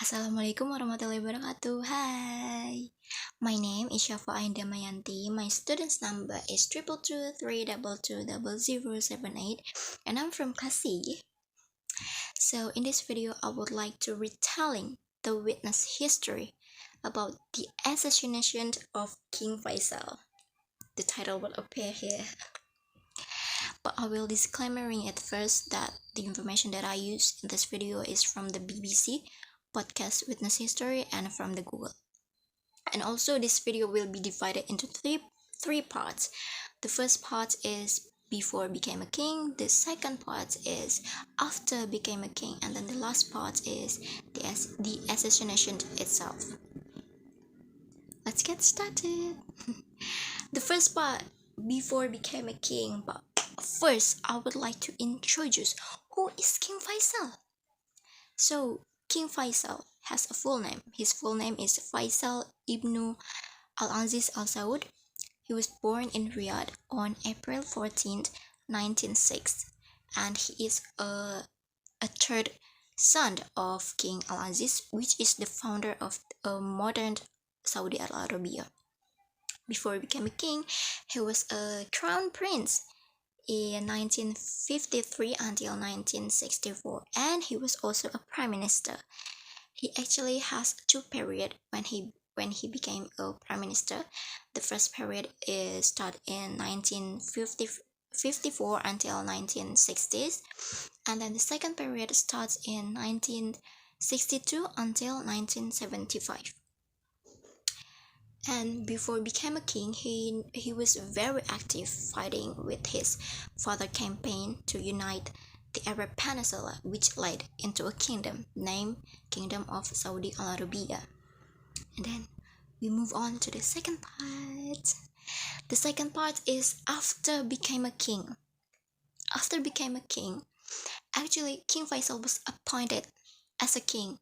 Assalamualaikum warahmatullahi wabarakatuh. Hi, my name is Shafa and Damayanti. My student's number is 22232220078, and I'm from class C. So in this video, I would like to retelling the witness history about the assassination of King Faisal. The title will appear here, but I will disclaimering at first that the information that I use in this video is from the BBC podcast witness history and from the Google. And also this video will be divided into three parts. The first part is before became a king, the second part is after became a king, and then the last part is the assassination itself. Let's get started. The first part, before became a king, but first I would like to introduce who is King Faisal. So King Faisal has a full name. His full name is Faisal ibn Al-Aziz Al Saud. He was born in Riyadh on April 14th, 1906, and he is a third son of King Al-Aziz, which is the founder of modern Saudi Arabia. Before he became a king, he was a crown prince in 1953 until 1964, and he was also a prime minister. He actually has two periods when he became a prime minister. The first period is started in 1954 until 1960s, and then the second period starts in 1962 until 1975. And before became a king, he was very active fighting with his father campaign to unite the Arab Peninsula, which led into a kingdom named Kingdom of Saudi Arabia. And then we move on to the second part. The second part is after became a king. After became a king, actually King Faisal was appointed as a king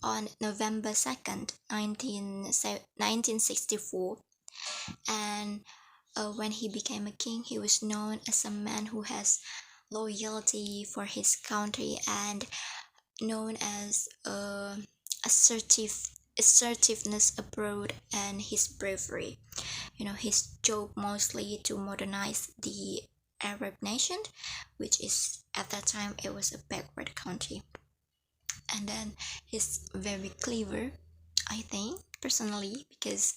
on November 2nd, 1964. And when he became a king, he was known as a man who has loyalty for his country and known as assertiveness abroad and his bravery. His job mostly to modernize the Arab nation, which is at that time it was a backward country. And then he's very clever, I think personally, because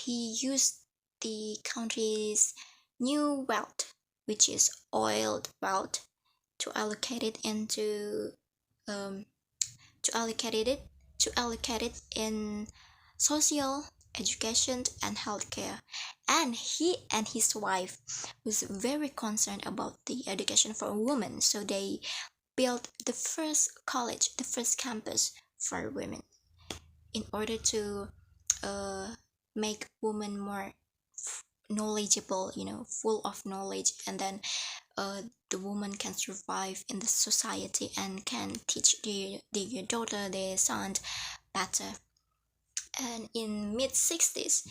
he used the country's new wealth, which is oil wealth, to allocate it into to allocate it in social, education, and healthcare. And he and his wife was very concerned about the education for women, so they built the first college, the first campus for women, in order to make women more knowledgeable, full of knowledge, and then the woman can survive in the society and can teach their daughter, their son better. And in mid 60s,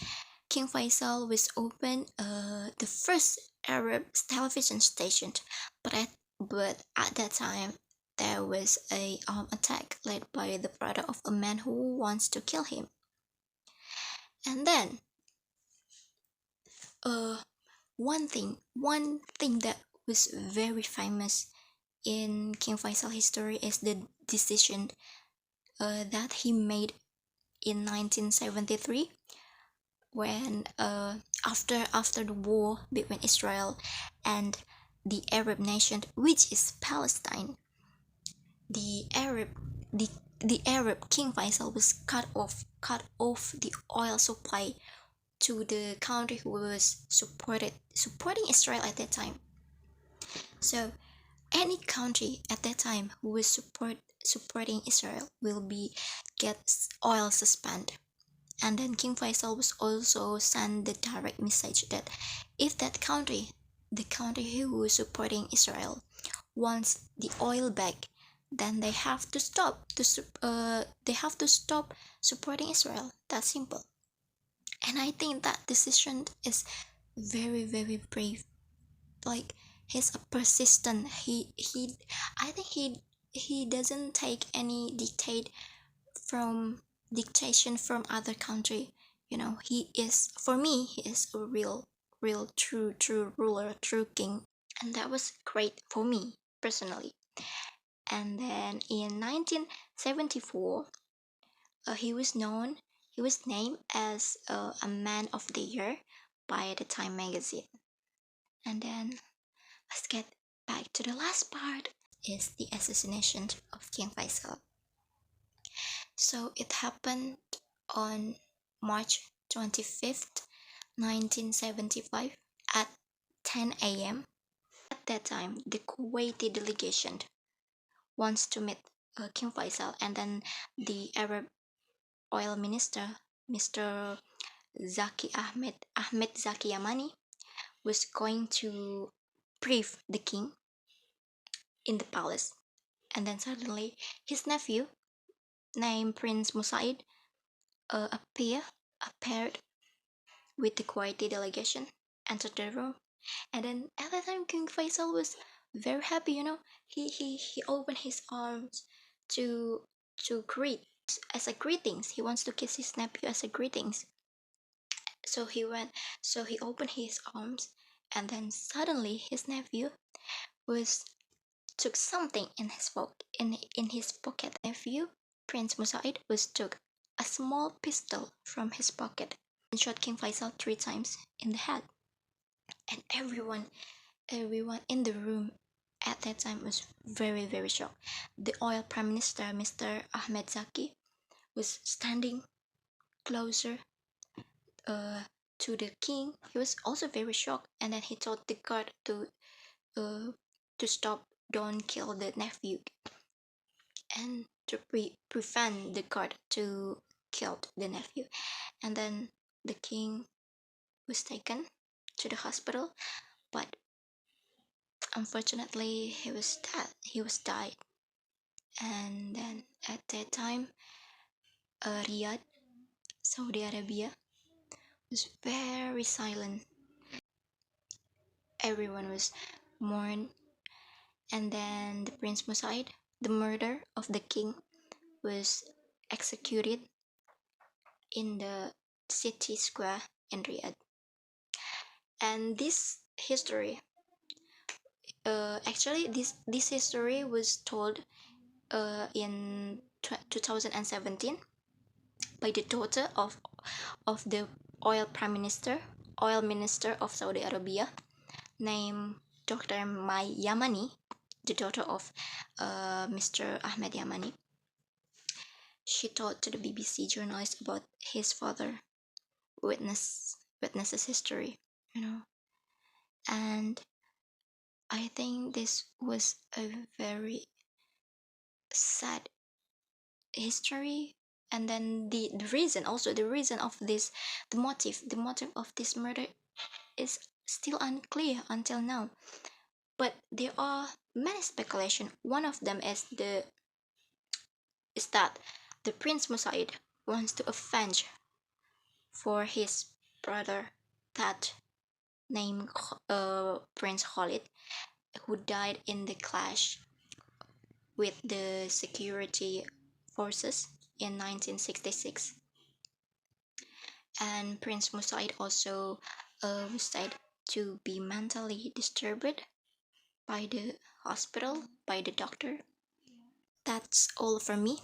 King Faisal was opened the first Arab television station, but at that time there was a armed attack led by the brother of a man who wants to kill him. And then one thing that was very famous in King Faisal history is the decision that he made in 1973, when after the war between Israel and the Arab nation, which is Palestine. The Arab King Faisal was cut off the oil supply to the country who was supporting Israel at that time. So any country at that time who was supporting Israel will be get oil suspended. And then King Faisal was also sent the direct message that if that country, the country who was supporting Israel, wants the oil back, then they have to stop supporting Israel. That's simple. And I think that decision is very, very brave. Like, he's a persistent. I think he doesn't take any dictate from dictation from other country. He is, for me, he is a real true ruler, true king, and that was great for me personally. And then in 1974, he was named as a man of the year by the Time magazine. And then let's get back to the last part, is the assassination of King Faisal. So it happened on March 25th, 1975 at 10 a.m. At that time, the Kuwaiti delegation wants to meet King Faisal, and then the Arab oil minister, Mr. Ahmed Zaki Yamani, was going to brief the king in the palace. And then suddenly his nephew, named Prince Musaid, appeared with the Kuwaiti delegation, entered the room. And then at that time, King Faisal was very happy. He opened his arms to greet, as a greetings. He wants to kiss his nephew as a greetings. So he opened his arms, and then suddenly his nephew was took something in his pocket. Nephew, Prince Musaid, was took a small pistol from his pocket and shot King Faisal 3 times in the head. And everyone in the room at that time was very shocked. The oil prime minister, Mr. Ahmed Zaki, was standing closer to the king. He was also very shocked, and then he told the guard to stop, don't kill the nephew, and to prevent the guard to kill the nephew. And then the king was taken to the hospital, but unfortunately he was dead. He was died. And then at that time, Riyadh, Saudi Arabia, was very silent. Everyone was mourned. And then the Prince Musaid, the murder of the king, was executed in the city square in Riyadh. And this history, actually, this history was told in 2017 by the daughter of the oil minister of Saudi Arabia, named Dr. Mai Yamani, the daughter of Mr. Ahmed Yamani. She told to the BBC journalist about his father witnesses history, and I think this was a very sad history. And then the reason, also the reason of this, the motive of this murder is still unclear until now. But there are many speculation. One of them is that the Prince Musaid wants to avenge for his brother, that named Prince Khalid, who died in the clash with the security forces in 1966. And Prince Musaid also was said to be mentally disturbed by the hospital, by the doctor. That's all from me.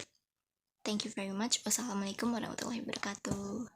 Thank you very much. Wassalamualaikum warahmatullahi wabarakatuh.